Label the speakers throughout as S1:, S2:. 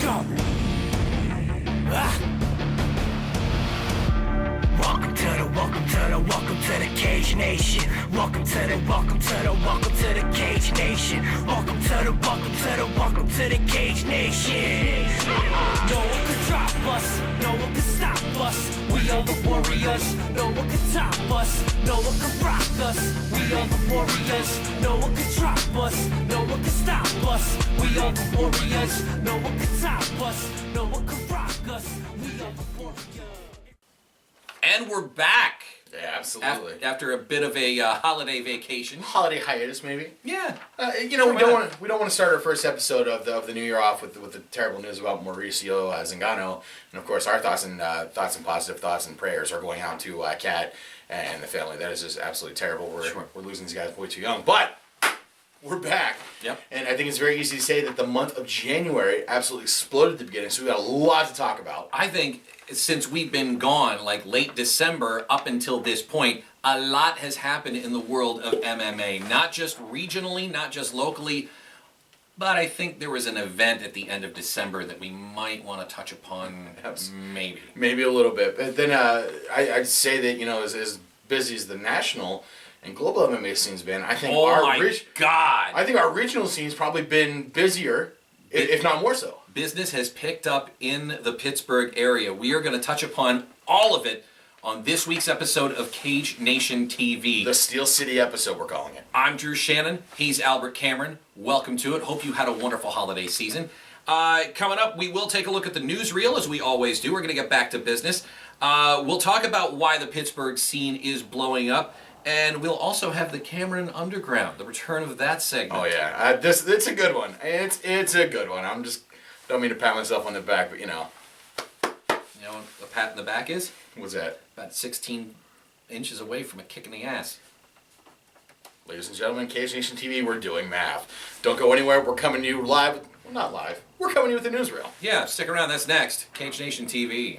S1: go. Welcome to the Cage Nation. Welcome to the Cage Nation. Welcome to the Cage Nation. No one can drop us, no one can stop us. We are the warriors, no one can top us, no one can rock us. We are the warriors, no one can drop us, no one can stop us. We are the warriors, no one can top us, no one can rock us. We are the warriors.
S2: And we're back.
S3: Yeah, absolutely.
S2: After a bit of a holiday vacation.
S3: Holiday hiatus, maybe.
S2: Yeah.
S3: We don't want to start our first episode of the new year off with the terrible news about Mauricio Zingano, and of course our thoughts and positive thoughts and prayers are going out to Kat and the family. That is just absolutely terrible. We're losing these guys way too young, but we're back.
S2: Yep.
S3: And I think it's very easy to say that the month of January absolutely exploded at the beginning, so we got a lot to talk about.
S2: I think since we've been gone, like late December up until this point, a lot has happened in the world of MMA. Not just regionally, not just locally, but I think there was an event at the end of December that we might want to touch upon, maybe.
S3: Maybe a little bit. But then I'd say that, as busy as the national and global MMA scene's been, I think I think our regional scene's probably been busier, if not more so.
S2: Business has picked up in the Pittsburgh area. We are going to touch upon all of it on this week's episode of Cage Nation TV.
S3: The Steel City episode, we're calling it.
S2: I'm Drew Shannon. He's Albert Cameron. Welcome to it. Hope you had a wonderful holiday season. Coming up, we will take a look at the newsreel, as we always do. We're going to get back to business. We'll talk about why the Pittsburgh scene is blowing up. And we'll also have the Cameron Underground, the return of that segment.
S3: Oh, yeah. It's a good one. It's a good one. Don't mean to pat myself on the back, but
S2: You know what a pat in the back is?
S3: What's that?
S2: About 16 inches away from a kick in the ass.
S3: Ladies and gentlemen, Cage Nation TV, we're doing math. Don't go anywhere. We're coming to you live. Well, not live. We're coming to you with the newsreel.
S2: Yeah, stick around. That's next. Cage Nation TV.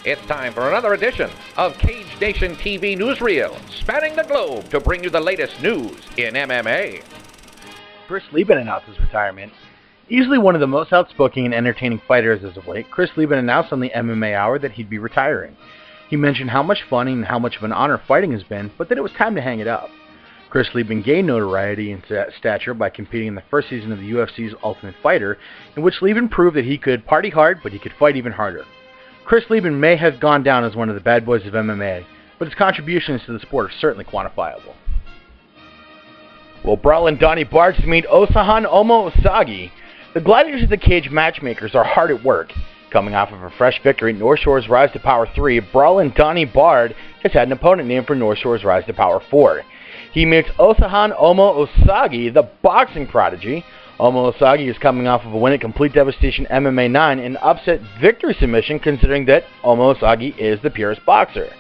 S4: It's time for another edition of Cage Nation TV Newsreel, spanning the globe to bring you the latest news in MMA.
S5: Chris Lieben announced his retirement. Easily one of the most outspoken and entertaining fighters as of late, Chris Lieben announced on the MMA Hour that he'd be retiring. He mentioned how much fun and how much of an honor fighting has been, but that it was time to hang it up. Chris Lieben gained notoriety and stature by competing in the first season of the UFC's Ultimate Fighter, in which Lieben proved that he could party hard, but he could fight even harder. Chris Lieben may have gone down as one of the bad boys of MMA, but his contributions to the sport are certainly quantifiable. Will Brawl and Donnie Bards meet Osahan Omo-osagie? The Gladiators of the Cage matchmakers are hard at work. Coming off of a fresh victory at North Shore's Rise to Power 3, Brawlin' Donnie Bard has had an opponent named for North Shore's Rise to Power 4. He meets Osahan Omo-osagie, the boxing prodigy. Omo-osagie is coming off of a win at Complete Devastation MMA 9, an upset victory submission considering that Omo-osagie is the purest boxer.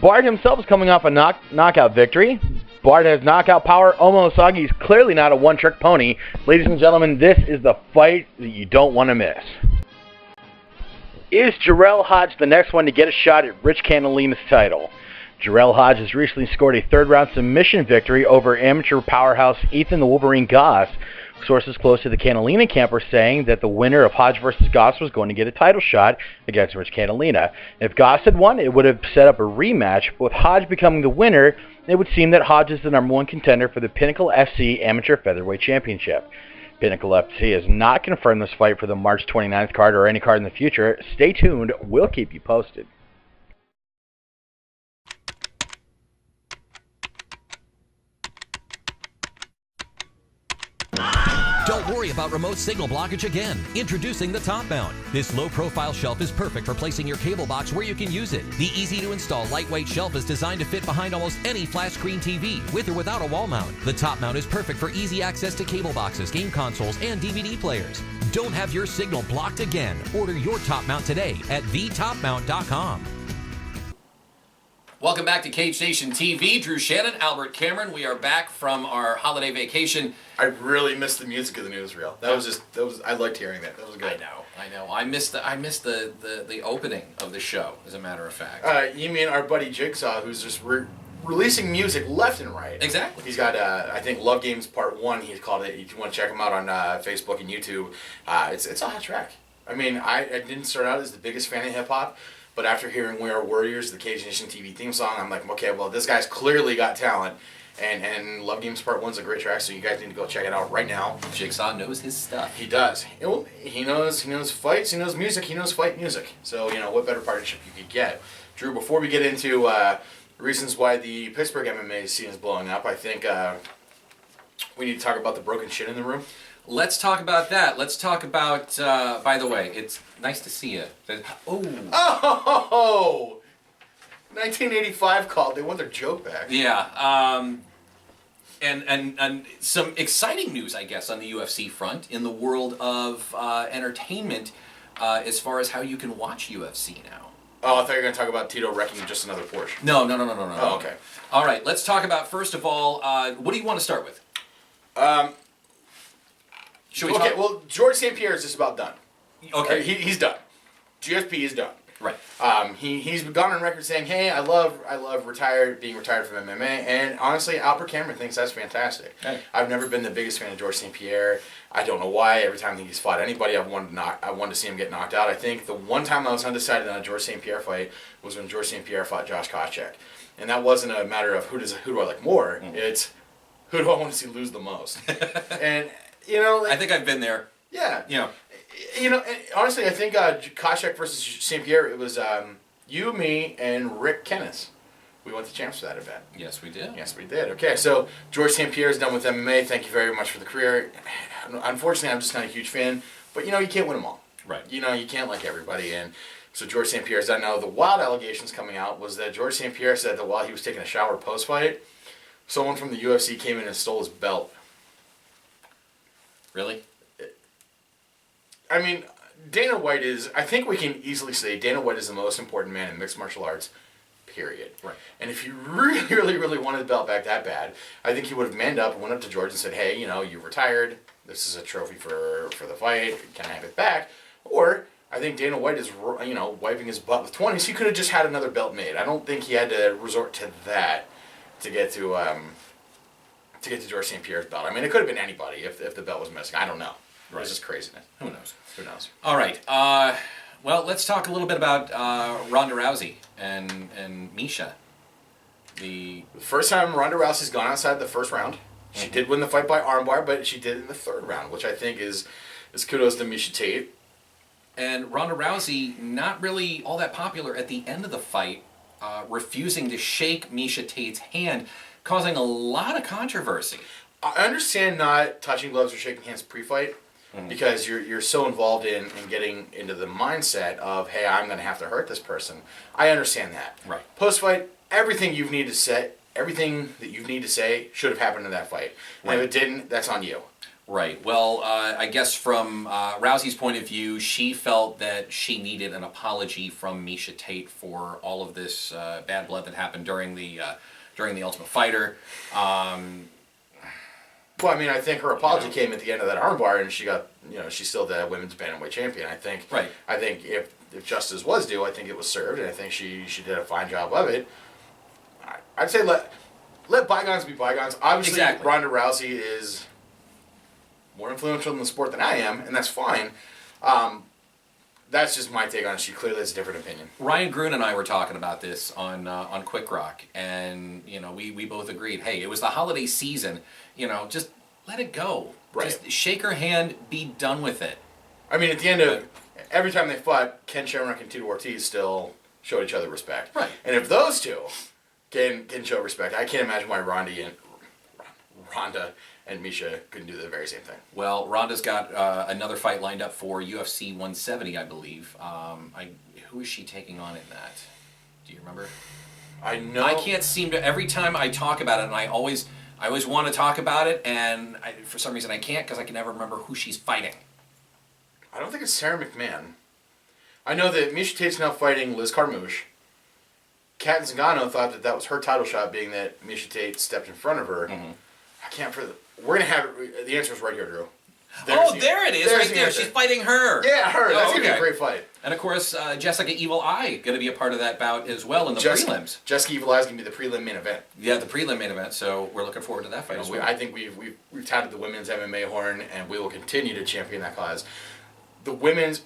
S5: Bard himself is coming off a knockout victory. Bard has knockout power. Omo-osagie is clearly not a one-trick pony. Ladies and gentlemen, this is the fight that you don't want to miss. Is Jarrell Hodge the next one to get a shot at Rich Catalina's title? Jarrell Hodge has recently scored a third-round submission victory over amateur powerhouse Ethan the Wolverine Goss. Sources close to the Catalina camp are saying that the winner of Hodge versus Goss was going to get a title shot against Rich Catalina. If Goss had won, it would have set up a rematch, but with Hodge becoming the winner, it would seem that Hodge is the number one contender for the Pinnacle FC Amateur Featherweight Championship. Pinnacle FC has not confirmed this fight for the March 29th card or any card in the future. Stay tuned. We'll keep you posted.
S6: Don't worry about remote signal blockage again. Introducing the Top Mount. This low-profile shelf is perfect for placing your cable box where you can use it. The easy-to-install lightweight shelf is designed to fit behind almost any flat screen TV, with or without a wall mount. The Top Mount is perfect for easy access to cable boxes, game consoles, and DVD players. Don't have your signal blocked again. Order your Top Mount today at thetopmount.com.
S2: Welcome back to Cage Nation TV. Drew Shannon, Albert Cameron. We are back from our holiday vacation.
S3: I really missed the music of the newsreel. I liked hearing that. That was good.
S2: I know. I missed the opening of the show, as a matter of fact.
S3: You mean our buddy Jigsaw, who's just releasing music left and right.
S2: Exactly.
S3: He's got, I think, Love Games Part 1, he's called it. If you want to check him out on Facebook and YouTube, it's a hot track. I mean, I didn't start out as the biggest fan of hip-hop, but after hearing We Are Warriors, the Cage Nation TV theme song, I'm like, okay, well, this guy's clearly got talent. And Love Games Part 1's a great track, so you guys need to go check it out right now.
S2: Jigsaw knows his stuff.
S3: He does. He knows fights, he knows music, he knows fight music. So, what better partnership you could get? Drew, before we get into reasons why the Pittsburgh MMA scene is blowing up, I think we need to talk about the broken shit in the room.
S2: Let's talk about that. Let's talk about, by the way, it's nice to see you.
S3: Oh! 1985 called. They want their joke back.
S2: Yeah. And some exciting news, I guess, on the UFC front in the world of entertainment as far as how you can watch UFC now.
S3: Oh, I thought you were going to talk about Tito wrecking just another Porsche.
S2: No.
S3: Oh, okay.
S2: All right, let's talk about, first of all, what do you want to start with? Should we talk?
S3: Well, George St. Pierre is just about done.
S2: Okay.
S3: He's done. GSP is done.
S2: Right.
S3: He's gone on record saying, "Hey, I love being retired from MMA," and honestly, Albert Cameron thinks that's fantastic.
S2: Hey.
S3: I've never been the biggest fan of George St. Pierre. I don't know why. Every time he's fought anybody, I wanted to see him get knocked out. I think the one time I was undecided on a George St. Pierre fight was when George St. Pierre fought Josh Koscheck, and that wasn't a matter of who do I like more. It's who do I want to see lose the most. And
S2: I think I've been there.
S3: Yeah.
S2: Yeah.
S3: Honestly, I think Koscheck versus St. Pierre, it was you, me, and Rick Kennis. We went to champs for that event.
S2: Yes, we did.
S3: Yes, we did. Okay, so George St. Pierre is done with MMA. Thank you very much for the career. Unfortunately, I'm just not a huge fan. But, you can't win them all.
S2: Right.
S3: You can't like everybody. And so George St. Pierre is done. Now, the wild allegations coming out was that George St. Pierre said that while he was taking a shower post-fight, someone from the UFC came in and stole his belt.
S2: Really?
S3: I mean, Dana White I think we can easily say Dana White is the most important man in mixed martial arts, period.
S2: Right.
S3: And if he really, really, really wanted the belt back that bad, I think he would have manned up and went up to George and said, "Hey, you've retired. This is a trophy for the fight. Can I have it back?" Or I think Dana White is, wiping his butt with 20s. He could have just had another belt made. I don't think he had to resort to that to get to George St. Pierre's belt. I mean, it could have been anybody if the belt was missing. I don't know.
S2: Right.
S3: It's just craziness.
S2: Who knows?
S3: Who knows?
S2: All right. Well, let's talk a little bit about Ronda Rousey and Misha.
S3: The first time Ronda Rousey's gone outside the first round. She did win the fight by armbar, but she did in the third round, which I think is kudos to Misha Tate.
S2: And Ronda Rousey, not really all that popular at the end of the fight, refusing to shake Misha Tate's hand, causing a lot of controversy.
S3: I understand not touching gloves or shaking hands pre-fight because you're so involved in getting into the mindset of, hey, I'm going to have to hurt this person. I understand that.
S2: Right.
S3: Post-fight, everything that you need to say should have happened in that fight. And if it didn't, that's on you.
S2: Right. Well, I guess from Rousey's point of view, she felt that she needed an apology from Misha Tate for all of this bad blood that happened during the Ultimate Fighter.
S3: Well, I mean, I think her apology came at the end of that armbar, and she got, she's still the women's bantamweight champion. I think.
S2: Right.
S3: I think if justice was due, I think it was served, and I think she did a fine job of it. I'd say let bygones be bygones. Obviously,
S2: exactly.
S3: Ronda Rousey is more influential in the sport than I am, and that's fine. That's just my take on it. She clearly has a different opinion.
S2: Ryan Grun and I were talking about this on Quick Rock, and we both agreed. Hey, it was the holiday season. Just let it go.
S3: Right.
S2: Just shake her hand. Be done with it.
S3: I mean, at the end of every time they fought, Ken Shamrock and Tito Ortiz still showed each other respect.
S2: Right.
S3: And if those two can show respect, I can't imagine why Ronda and Misha couldn't do the very same thing.
S2: Well, Ronda's got another fight lined up for UFC 170, I believe. Who is she taking on in that? Do you remember?
S3: I know.
S2: I can't seem to. Every time I talk about it, and I always want to talk about it, and for some reason I can't because I can never remember who she's fighting.
S3: I don't think it's Sarah McMahon. I know that Misha Tate's now fighting Liz Carmouche. Kat Zingano thought that was her title shot, being that Misha Tate stepped in front of her.
S2: Mm-hmm.
S3: I can't. We're gonna have the answer is right here, Drew.
S2: There it is,
S3: There's
S2: right
S3: the
S2: there.
S3: answer.
S2: She's fighting her.
S3: Yeah, her. That's
S2: Oh,
S3: gonna be a
S2: okay.
S3: great fight.
S2: And of course, Jessica Evil Eye going to be a part of that bout as well in the prelims.
S3: Jessica Evil Eye is gonna be the prelim main event.
S2: Yeah, the prelim main event. So we're looking forward to that fight as well.
S3: I think we've touted the women's MMA horn, and we will continue to champion that cause. The women's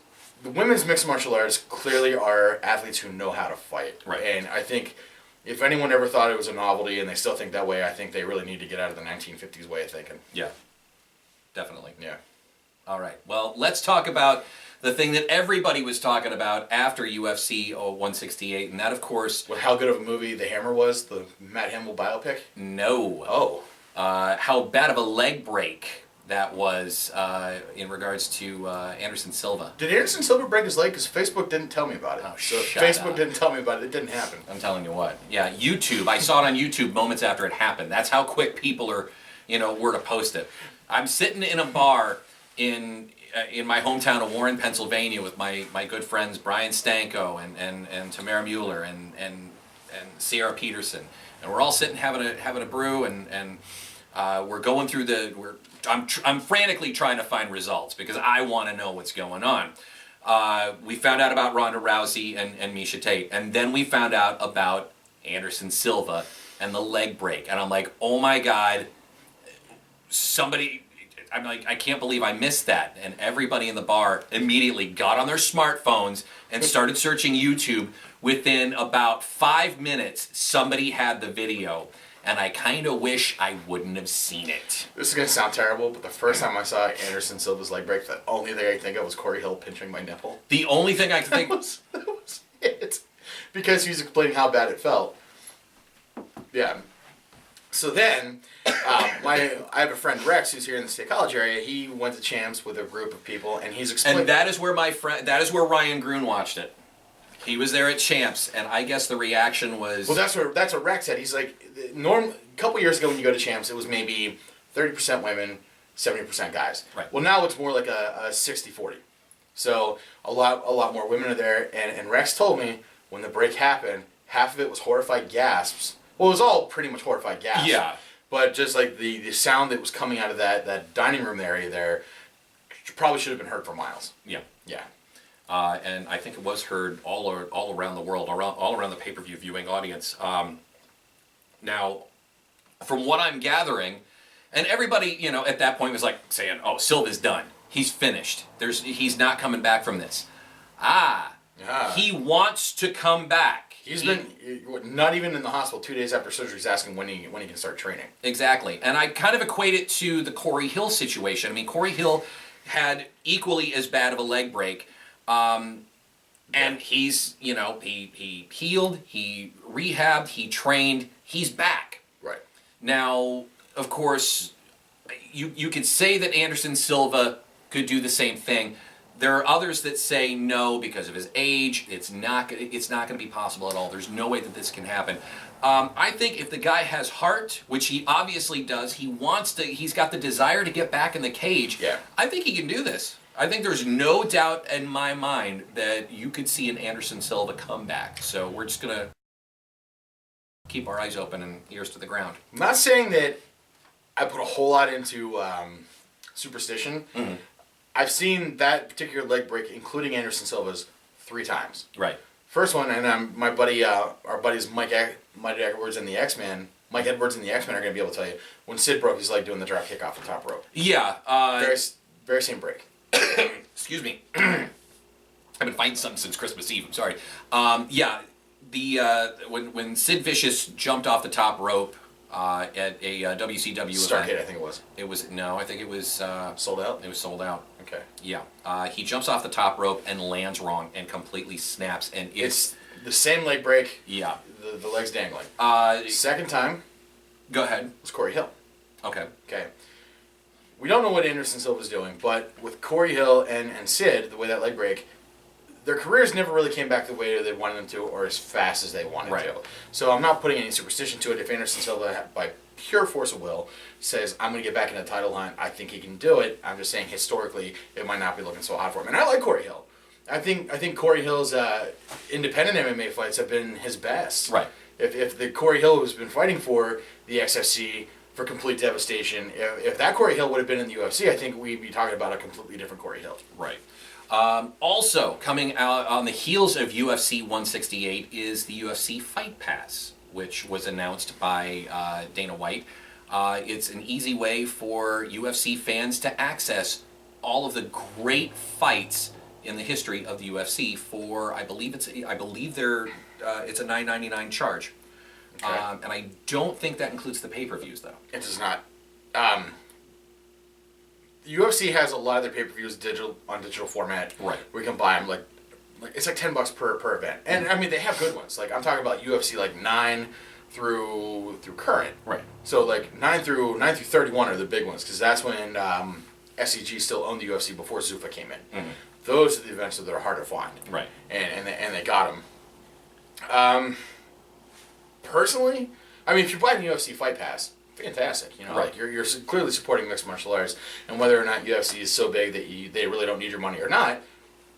S3: mixed martial arts clearly are athletes who know how to fight.
S2: Right.
S3: And I think if anyone ever thought it was a novelty and they still think that way, I think they really need to get out of the 1950s way of thinking.
S2: Yeah, definitely.
S3: Yeah.
S2: All right. Well, let's talk about the thing that everybody was talking about after UFC 168, and that, of course,
S3: With how good of a movie The Hammer was, the Matt Hamill biopic.
S2: no.
S3: Oh.
S2: How bad of a leg break that was in regards to Anderson Silva.
S3: Did Anderson Silva break his leg? Because Facebook didn't tell me about it.
S2: Oh,
S3: so if
S2: shut
S3: Facebook
S2: up.
S3: didn't tell me about it. It didn't happen.
S2: I'm telling you what. Yeah, YouTube. I saw it on YouTube moments after it happened. That's how quick people are, were to post it. I'm sitting in a bar in my hometown of Warren, Pennsylvania, with my good friends Brian Stanko and Tamara Mueller and Sierra Peterson, and we're all sitting having a brew, and we're going through I'm frantically trying to find results because I want to know what's going on. We found out about Ronda Rousey and Miesha Tate, and then we found out about Anderson Silva and the leg break, and I'm like, oh my God, I'm like, I can't believe I missed that. And everybody in the bar immediately got on their smartphones and started searching YouTube. Within about 5 minutes, somebody had the video. And I kind of wish I wouldn't have seen it.
S3: This is going to sound terrible, but the first time I saw Anderson Silva's leg break, the only thing I could think of was Corey Hill pinching my nipple.
S2: The only thing I could think...
S3: That was it. Because he was explaining how bad it felt. Yeah. So then, I have a friend, Rex, who's here in the State College area. He went to Champs with a group of people, and he's explaining...
S2: And that is where Ryan Grun watched it. He was there at Champs, and I guess the reaction was...
S3: Well, that's what Rex said. He's like, a couple years ago when you go to Champs, it was maybe 30% women, 70% guys.
S2: Right.
S3: Well, now it's more like a 60-40. So a lot more women are there, and Rex told me when the break happened, half of it was horrified gasps. Well, it was all pretty much horrified gasps.
S2: Yeah.
S3: But just like the sound that was coming out of that dining room area there, probably should have been heard for miles.
S2: Yeah.
S3: Yeah.
S2: And I think it was heard all around the world, all around the pay-per-view viewing audience. Now, from what I'm gathering, and everybody, at that point was like saying, "Oh, Silva's done. He's finished. He's not coming back from this." He wants to come back.
S3: He's been not even in the hospital 2 days after surgery. He's asking when he can start training.
S2: Exactly, and I kind of equate it to the Corey Hill situation. I mean, Corey Hill had equally as bad of a leg break. And he's, he healed, he rehabbed, he trained, he's back.
S3: Right.
S2: Now, of course, you could say that Anderson Silva could do the same thing. There are others that say no because of his age. It's not going to be possible at all. There's no way that this can happen. I think if the guy has heart, which he obviously does, he's got the desire to get back in the cage.
S3: Yeah.
S2: I think he can do this. I think there's no doubt in my mind that you could see an Anderson Silva comeback. So we're just going to keep our eyes open and ears to the ground.
S3: I'm not saying that I put a whole lot into superstition.
S2: Mm-hmm.
S3: I've seen that particular leg break, including Anderson Silva's, 3 times.
S2: Right.
S3: First one, and my buddy, our buddies Mike Edwards and the X-Men, Mike Edwards and the X-Men are going to be able to tell you, when Sid broke his leg doing the drop kick off the top rope.
S2: Yeah.
S3: Very same break.
S2: Excuse me. I've been fighting something since Christmas Eve. I'm sorry. When Sid Vicious jumped off the top rope at a WCW
S3: Starcade,
S2: event,
S3: I think it was.
S2: I think it was
S3: Sold out?
S2: It was sold out.
S3: Okay.
S2: Yeah. He jumps off the top rope and lands wrong and completely snaps, and
S3: It's the same leg break.
S2: yeah.
S3: The leg's dangling. Second time
S2: Go ahead.
S3: was Corey Hill.
S2: Okay.
S3: Okay. We don't know what Anderson Silva's doing, but with Corey Hill and Sid, the way that leg break, their careers never really came back the way they wanted them to or as fast as they wanted
S2: Right.
S3: to. So I'm not putting any superstition to it. If Anderson Silva, by pure force of will, says, I'm going to get back in the title line, I think he can do it. I'm just saying historically, it might not be looking so hot for him. And I like Corey Hill. I think Corey Hill's independent MMA fights have been his best.
S2: Right.
S3: If the Corey Hill who's been fighting for the XFC for complete devastation. If that Corey Hill would have been in the UFC, I think we'd be talking about a completely different Corey Hill.
S2: Right. Also, coming out on the heels of UFC 168 is the UFC Fight Pass, which was announced by Dana White. It's an easy way for UFC fans to access all of the great fights in the history of the UFC for, I believe it's a $9.99 charge.
S3: Okay.
S2: And I don't think that includes the pay-per-views, though.
S3: It does not. UFC has a lot of their pay-per-views on digital format.
S2: Right.
S3: Where you can buy them like it's like $10 per event, and I mean they have good ones. Like I'm talking about UFC like 9 through current.
S2: Right.
S3: So like 9 through 31 are the big ones because that's when SEG still owned the UFC before Zuffa came in.
S2: Mm-hmm.
S3: Those are the events that are hard to find.
S2: Right.
S3: And they got them. Personally, I mean, if you buy the UFC Fight Pass, fantastic. You know,
S2: Right.
S3: like you're clearly supporting mixed martial arts, and whether or not UFC is so big that they really don't need your money or not.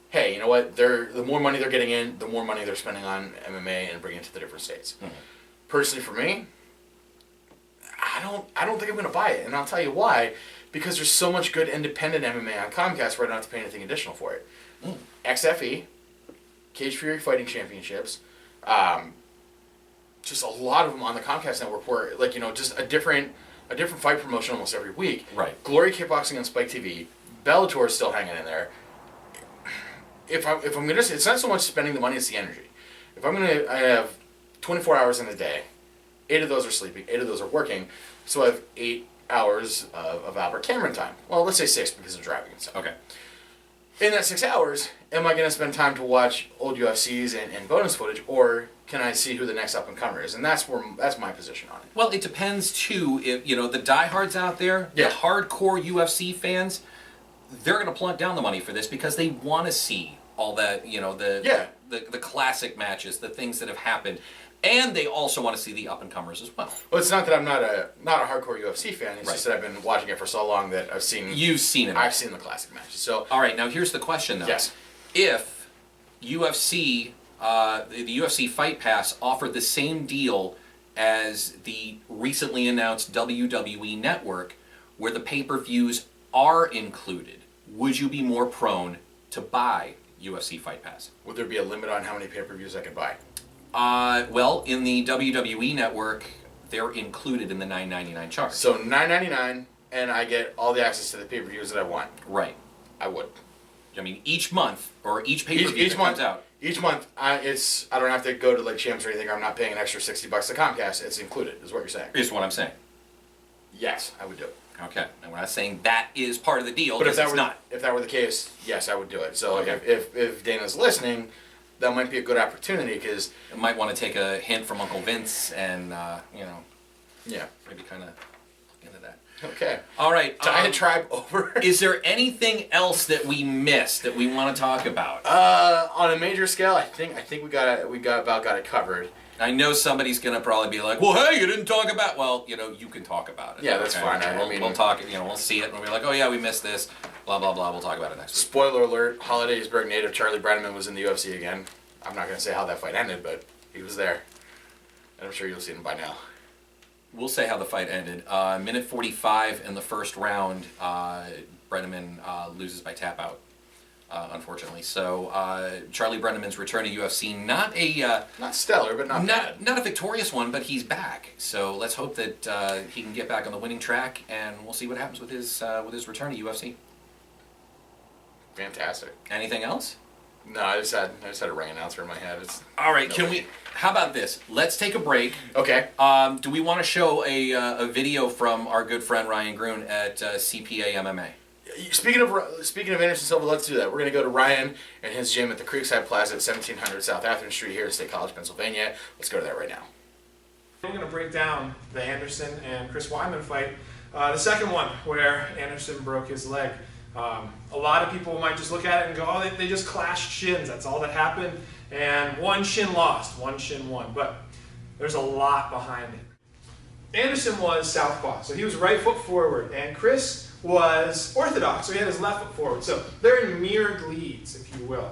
S3: Hey, you know what? The more money they're getting in, the more money they're spending on MMA and bringing it to the different states. Mm-hmm. Personally, for me, I don't think I'm going to buy it, and I'll tell you why. Because there's so much good independent MMA on Comcast where I don't have to pay anything additional for it. XFE, Cage Fury Fighting Championships, just a lot of them on the Comcast network where, like, you know, just a different fight promotion almost every week.
S2: Right.
S3: Glory Kickboxing on Spike TV. Bellator is still hanging in there. If I'm gonna, it's not so much spending the money; it's the energy. If I have 24 hours in a day, 8 of those are sleeping, 8 of those are working, so I have 8 hours of Albert Cameron time. Well, let's say 6 because of driving and stuff.
S2: Okay.
S3: In that 6 hours, am I going to spend time to watch old UFCs and bonus footage, or can I see who the next up-and-comer is? And that's my position on it.
S2: Well, it depends, too. If, you know, the diehards out there,
S3: Yeah.
S2: the hardcore UFC fans, they're going to plunk down the money for this because they want to see all that, you know, the classic matches, the things that have happened. And they also want to see the up-and-comers as well.
S3: Well, it's not that I'm not a hardcore UFC fan. It's just that I've been watching it for so long that I've seen...
S2: You've seen it.
S3: I've seen the classic matches. So,
S2: all right, now here's the question, though.
S3: Yes.
S2: If UFC, the UFC Fight Pass offered the same deal as the recently announced WWE Network, where the pay-per-views are included, would you be more prone to buy UFC Fight Pass?
S3: would there be a limit on how many pay-per-views I could buy?
S2: Well, in the WWE Network, they're included in the $9.99 charge.
S3: So $9.99, and I get all the access to the pay-per-views that I want.
S2: Right.
S3: I would.
S2: I mean, each month, or each pay-per-view that
S3: month
S2: comes out.
S3: Each month, I don't have to go to like Champs or anything. I'm not paying an extra $60 to Comcast. It's included, is what you're saying.
S2: Is what I'm saying.
S3: Yes, I would do it.
S2: Okay. And we're not saying that is part of the deal,
S3: But if
S2: because
S3: that
S2: it's not.
S3: if that were the case, yes, I would do it. So
S2: Okay.
S3: if Dana's listening, that might be a good opportunity because
S2: You might want to take a hint from Uncle Vince and, you know,
S3: yeah.
S2: maybe kind of look into that.
S3: Okay.
S2: All right.
S3: Diet Tribe over.
S2: Is there anything else that we missed that we want to talk about?
S3: On a major scale, I think we got it covered.
S2: I know somebody's going to probably be like, well, hey, you didn't talk about... Well, you know, you can talk about it.
S3: Yeah, that's fine. I mean-
S2: we'll talk, you know, we'll see it and we'll be like, oh, yeah, we missed this, blah, blah, blah. We'll talk about it next week.
S3: Spoiler alert: Hollidaysburg native Charlie Brenneman was in the UFC again. I'm not going to say how that fight ended, but he was there, and I'm sure you'll see him by now.
S2: We'll say how the fight ended. Minute 45 in the first round, Brenneman loses by tap out, unfortunately. So Charlie Brenneman's return to UFC, not
S3: Stellar, but not bad.
S2: not a victorious one, but he's back. So let's hope that he can get back on the winning track, and we'll see what happens with his return to UFC.
S3: Fantastic.
S2: Anything else?
S3: No, I just had a ring announcer in my head.
S2: All right, how about this? Let's take a break.
S3: Okay.
S2: Do we want to show a video from our good friend Ryan Grun at CPA MMA?
S3: Speaking of Anderson Silva, let's do that. We're going to go to Ryan and his gym at the Creekside Plaza at 1700 South Athens Street here in State College, Pennsylvania. Let's go to that right now.
S7: We're going to break down the Anderson and Chris Weidman fight. The second one, where Anderson broke his leg. A lot of people might just look at it and go, oh, they just clashed shins. That's all that happened. And one shin lost, one shin won. But there's a lot behind it. Anderson was southpaw, so he was right foot forward. And Chris was orthodox, so he had his left foot forward. So they're in mirrored leads, if you will.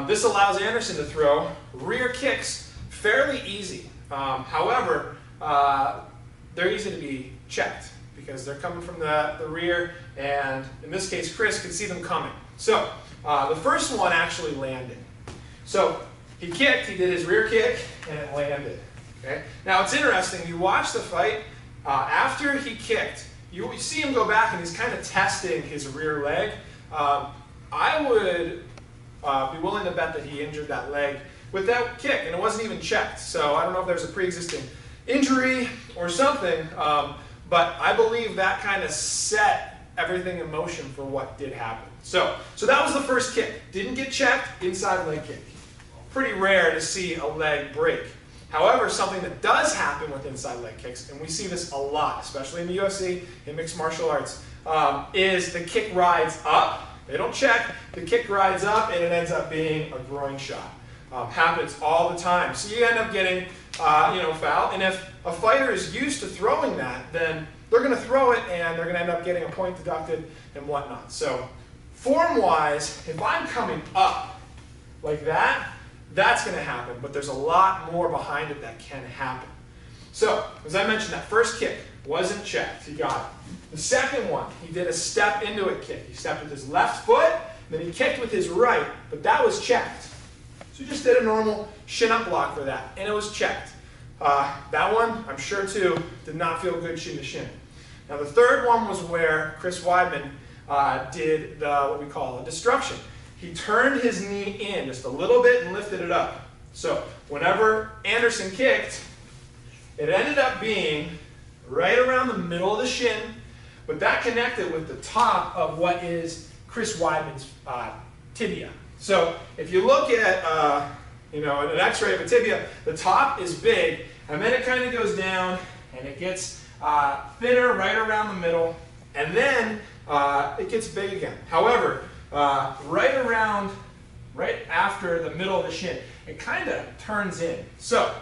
S7: This allows Anderson to throw rear kicks fairly easy. However, they're easy to be checked because they're coming from the rear, and in this case, Chris could see them coming. So the first one actually landed. So he kicked, he did his rear kick, and it landed. Okay? Now it's interesting, you watch the fight, after he kicked, you see him go back and he's kind of testing his rear leg. I would be willing to bet that he injured that leg with that kick, and it wasn't even checked. So I don't know if there's a pre-existing injury or something, but I believe that kind of set everything in motion for what did happen. So that was the first kick. Didn't get checked, inside leg kick. Pretty rare to see a leg break. However, something that does happen with inside leg kicks, and we see this a lot, especially in the UFC, in mixed martial arts, is the kick rides up. They don't check, the kick rides up, and it ends up being a groin shot. Happens all the time. So you end up getting foul, and if a fighter is used to throwing that, then they're going to throw it, and they're going to end up getting a point deducted and whatnot. So form-wise, if I'm coming up like that, that's going to happen, but there's a lot more behind it that can happen. So, as I mentioned, that first kick wasn't checked. He got it. The second one, he did a step into it kick. He stepped with his left foot, then he kicked with his right, but that was checked. So he just did a normal shin-up block for that, and it was checked. That one, I'm sure too, did not feel good shin to shin. Now the third one was where Chris Weidman did what we call a destruction. He turned his knee in just a little bit and lifted it up. So whenever Anderson kicked, it ended up being right around the middle of the shin, but that connected with the top of what is Chris Weidman's tibia. So if you look at an x-ray of a tibia, the top is big, and then it kind of goes down, and it gets thinner right around the middle, and then it gets big again. However, right after the middle of the shin, it kind of turns in. So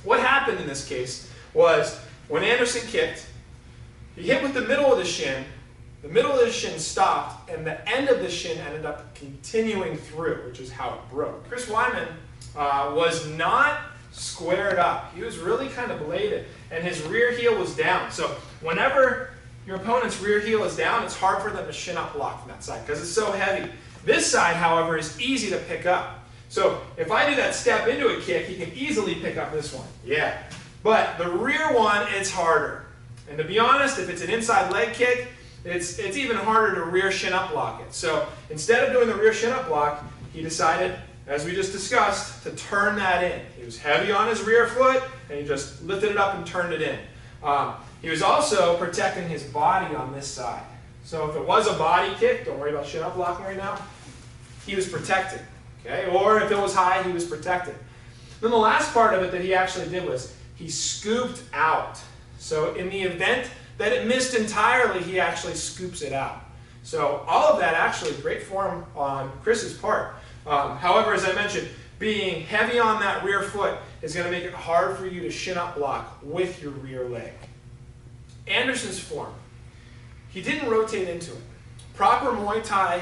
S7: what happened in this case was when Anderson kicked, he hit with the middle of the shin stopped, and the end of the shin ended up continuing through, which is how it broke. Chris Weidman was not squared up. He was really kind of bladed, and his rear heel was down. So whenever your opponent's rear heel is down, it's hard for them to shin up block from that side because it's so heavy. This side, however, is easy to pick up. So if I do that step into a kick, he can easily pick up this one. Yeah. But the rear one, it's harder. And to be honest, if it's an inside leg kick, it's even harder to rear shin up block it. So instead of doing the rear shin up block, he decided, as we just discussed, to turn that in. He was heavy on his rear foot, and he just lifted it up and turned it in. He was also protecting his body on this side. So if it was a body kick, don't worry about shin up blocking right now, he was protected. Okay? Or if it was high, he was protected. Then the last part of it that he actually did was he scooped out. So in the event that it missed entirely, he actually scoops it out. So all of that actually great form on Chris's part. However, as I mentioned, being heavy on that rear foot is going to make it hard for you to shin up block with your rear leg. Anderson's form, he didn't rotate into it. Proper Muay Thai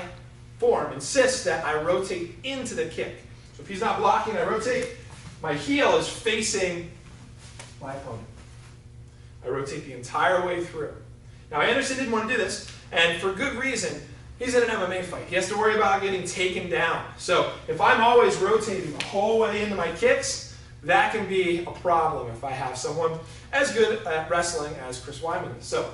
S7: form insists that I rotate into the kick. So if he's not blocking, I rotate. My heel is facing my opponent. I rotate the entire way through. Now Anderson didn't want to do this, and for good reason. He's in an MMA fight. He has to worry about getting taken down. So if I'm always rotating the whole way into my kicks, that can be a problem if I have someone as good at wrestling as Chris Weidman is. So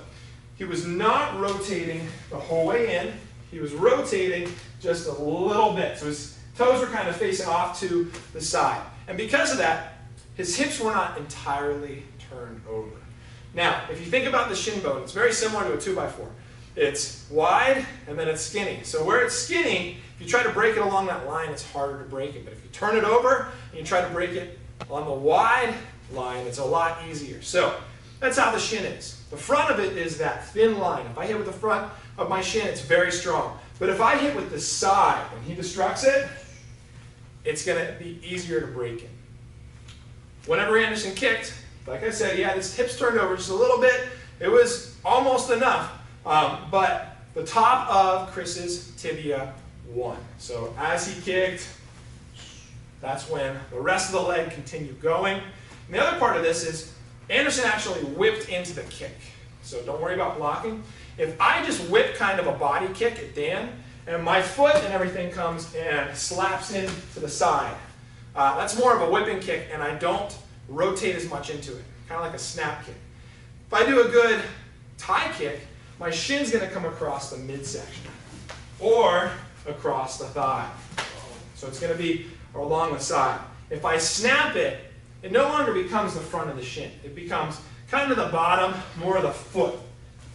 S7: he was not rotating the whole way in. He was rotating just a little bit. So his toes were kind of facing off to the side. And because of that, his hips were not entirely turned over. Now, if you think about the shin bone, it's very similar to a 2x4. It's wide and then it's skinny. So where it's skinny, if you try to break it along that line, it's harder to break it. But if you turn it over and you try to break it on the wide line, it's a lot easier. So that's how the shin is. The front of it is that thin line. If I hit with the front of my shin, it's very strong. But if I hit with the side, when he destructs it, it's going to be easier to break it. Whenever Anderson kicked, like I said, he had his hips turned over just a little bit. It was almost enough. But the top of Chris's tibia won. So as he kicked, that's when the rest of the leg continued going. And the other part of this is Anderson actually whipped into the kick. So don't worry about blocking. If I just whip kind of a body kick at Dan, and my foot and everything comes and slaps in to the side, that's more of a whipping kick, and I don't rotate as much into it, kind of like a snap kick. If I do a good tie kick, my shin's going to come across the midsection or across the thigh. So it's going to be along the side. If I snap it, it no longer becomes the front of the shin. It becomes kind of the bottom, more of the foot.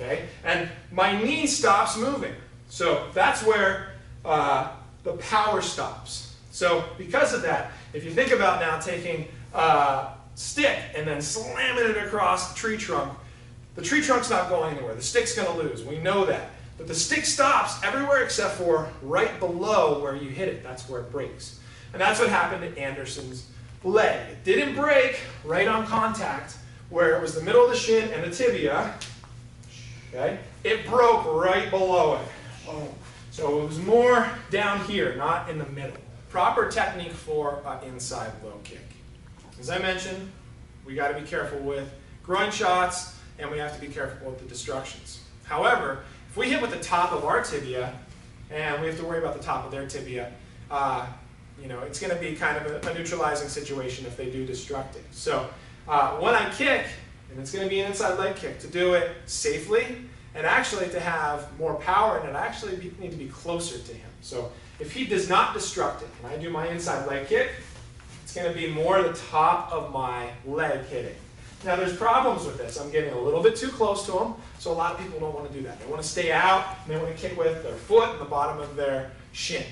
S7: Okay? And my knee stops moving. So that's where the power stops. So because of that, if you think about now taking a stick and then slamming it across the tree trunk's not going anywhere. The stick's going to lose. We know that. But the stick stops everywhere except for right below where you hit it. That's where it breaks. And that's what happened to Anderson's leg. It didn't break right on contact where it was the middle of the shin and the tibia. Okay? It broke right below it. So it was more down here, not in the middle. Proper technique for an inside low kick. As I mentioned, we got to be careful with groin shots, and we have to be careful with the destructions. However, if we hit with the top of our tibia, and we have to worry about the top of their tibia, it's going to be kind of a neutralizing situation if they do destruct it. So when I kick, and it's going to be an inside leg kick, to do it safely and actually to have more power, and it actually need to be closer to him. So if he does not destruct it, and I do my inside leg kick, it's going to be more the top of my leg hitting. Now there's problems with this. I'm getting a little bit too close to him, so a lot of people don't want to do that. They want to stay out, and they want to kick with their foot and the bottom of their shin.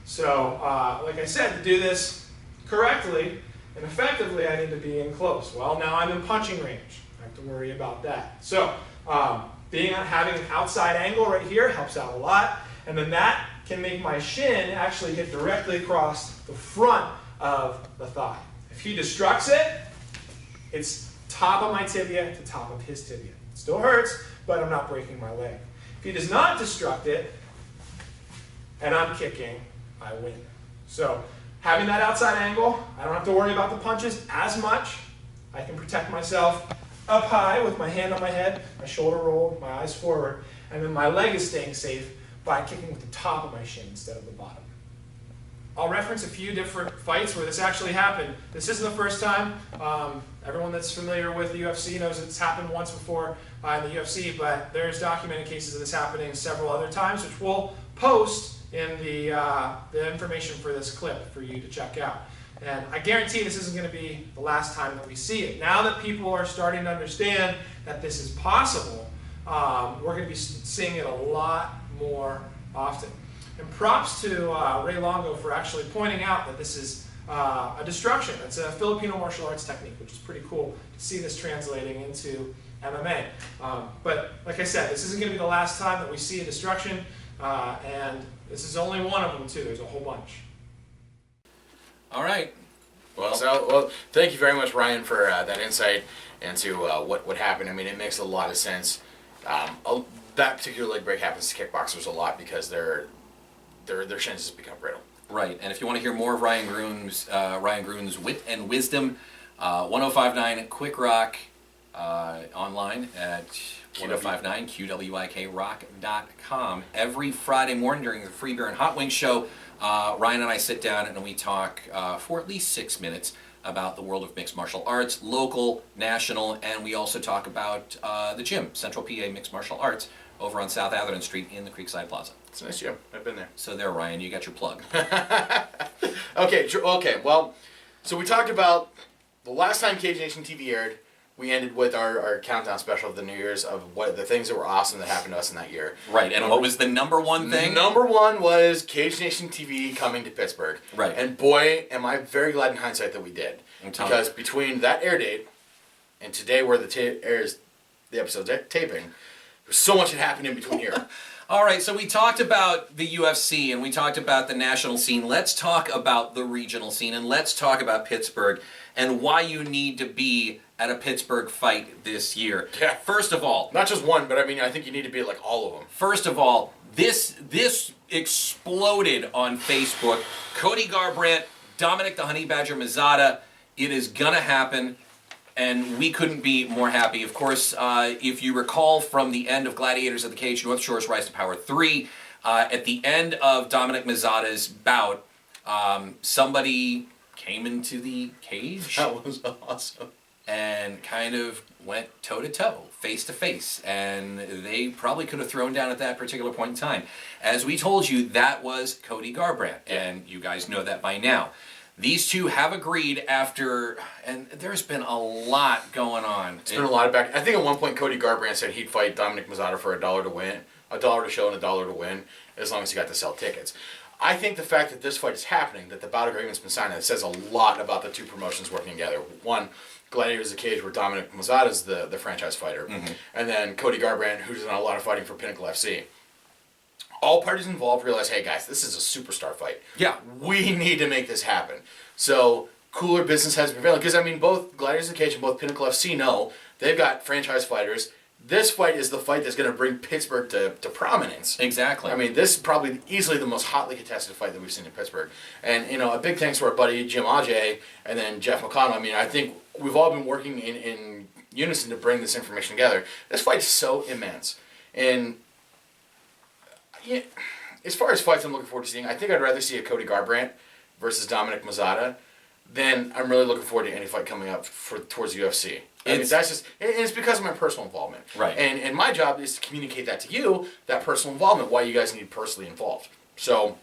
S7: So, like I said, to do this correctly and effectively, I need to be in close. Well, now I'm in punching range. I have to worry about that. So, having an outside angle right here helps out a lot, and then that can make my shin actually hit directly across the front of the thigh. If he destructs it, it's top of my tibia to top of his tibia. It still hurts, but I'm not breaking my leg. If he does not destruct it, and I'm kicking, I win. So having that outside angle, I don't have to worry about the punches as much. I can protect myself up high with my hand on my head, my shoulder rolled, my eyes forward, and then my leg is staying safe by kicking with the top of my shin instead of the bottom. I'll reference a few different fights where this actually happened. This isn't the first time. Everyone that's familiar with the UFC knows it's happened once before in the UFC, but there's documented cases of this happening several other times, which we'll post in the information for this clip for you to check out. And I guarantee this isn't going to be the last time that we see it. Now that people are starting to understand that this is possible, we're going to be seeing it a lot more often. And props to Ray Longo for actually pointing out that this is a destruction. It's a Filipino martial arts technique, which is pretty cool to see this translating into MMA. But like I said, this isn't going to be the last time that we see a destruction, and this is only one of them too. There's a whole bunch.
S2: All right.
S3: Well, thank you very much, Ryan, for that insight into what happened. I mean, it makes a lot of sense. That particular leg break happens to kickboxers a lot because their shins just become brittle.
S2: Right, and if you want to hear more of Ryan Groon's wit and wisdom, 1059 Quick Rock online at 1059QWIKrock.com. Every Friday morning during the Free Beer and Hot Wings show, Ryan and I sit down and we talk for at least 6 minutes about the world of mixed martial arts, local, national, and we also talk about the gym, Central PA Mixed Martial Arts, over on South Atherton Street in the Creekside Plaza.
S3: It's a nice gym. I've been there.
S2: So there, Ryan, you got your plug.
S3: Okay, well, so we talked about the last time Cage Nation TV aired. We ended with our countdown special of the New Year's of what the things that were awesome that happened to us in that year.
S2: Right, and what was the number one thing?
S3: Number one was Cage Nation TV coming to Pittsburgh.
S2: Right.
S3: And boy, am I very glad in hindsight that we did. Because between that air date and today where the episode's taping, there's so much that happened in between here.
S2: All right, so we talked about the UFC and we talked about the national scene. Let's talk about the regional scene and let's talk about Pittsburgh and why you need to be at a Pittsburgh fight this year.
S3: Yeah.
S2: First of all,
S3: not just one, but I mean, I think you need to be at like all of them.
S2: First of all, this exploded on Facebook. Cody Garbrandt, Dominic the Honey Badger Mazzata. It is gonna happen. And we couldn't be more happy. Of course, if you recall from the end of Gladiators of the Cage, North Shore's Rise to Power 3, at the end of Dominic Mazzata's bout, somebody came into the cage.
S3: That was awesome.
S2: And kind of went toe-to-toe, face-to-face. And they probably could have thrown down at that particular point in time. As we told you, that was Cody Garbrandt. And you guys know that by now. These two have agreed after, and there's been a lot going on.
S3: It's been a lot of back. I think at one point Cody Garbrandt said he'd fight Dominic Mazzata for $1 to win, $1 to show and $1 to win, as long as he got to sell tickets. I think the fact that this fight is happening, that the bout agreement's been signed, it says a lot about the two promotions working together. One, Gladiators of the Cage, where Dominic Mazzata's the franchise fighter, and then Cody Garbrandt, who's done a lot of fighting for Pinnacle FC. All parties involved realize, hey guys, this is a superstar fight.
S2: Yeah.
S3: We need to make this happen. So cooler business has prevailed. Because, I mean, both Gladiators of the Cage and both Pinnacle FC know they've got franchise fighters. This fight is the fight that's going to bring Pittsburgh to prominence.
S2: Exactly.
S3: I mean, this is probably easily the most hotly contested fight that we've seen in Pittsburgh. And, you know, a big thanks to our buddy Jim Ajay and then Jeff McConnell. I mean, I think we've all been working in unison to bring this information together. This fight is so immense. And yeah, as far as fights I'm looking forward to seeing, I think I'd rather see a Cody Garbrandt versus Dominic Mazzata than I'm really looking forward to any fight coming up towards UFC. I mean, that's just, it's because of my personal involvement.
S2: Right.
S3: And my job is to communicate that to you, that personal involvement, why you guys need personally involved. So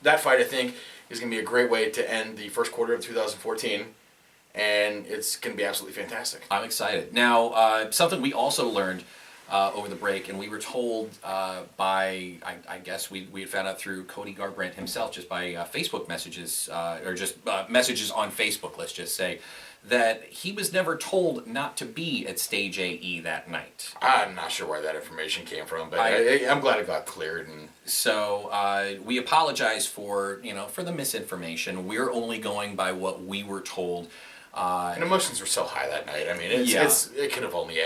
S3: that fight, I think, is going to be a great way to end the first quarter of 2014. And it's going to be absolutely fantastic.
S2: I'm excited. Now, something we also learned over the break, and we were told by, I guess we had found out through Cody Garbrandt himself, just by Facebook messages, or just messages on Facebook, let's just say, that he was never told not to be at Stage AE that night.
S3: I'm not sure where that information came from, but I'm glad it got cleared. And
S2: so we apologize for the misinformation. We're only going by what we were told.
S3: And emotions were so high that night. I mean, it could have only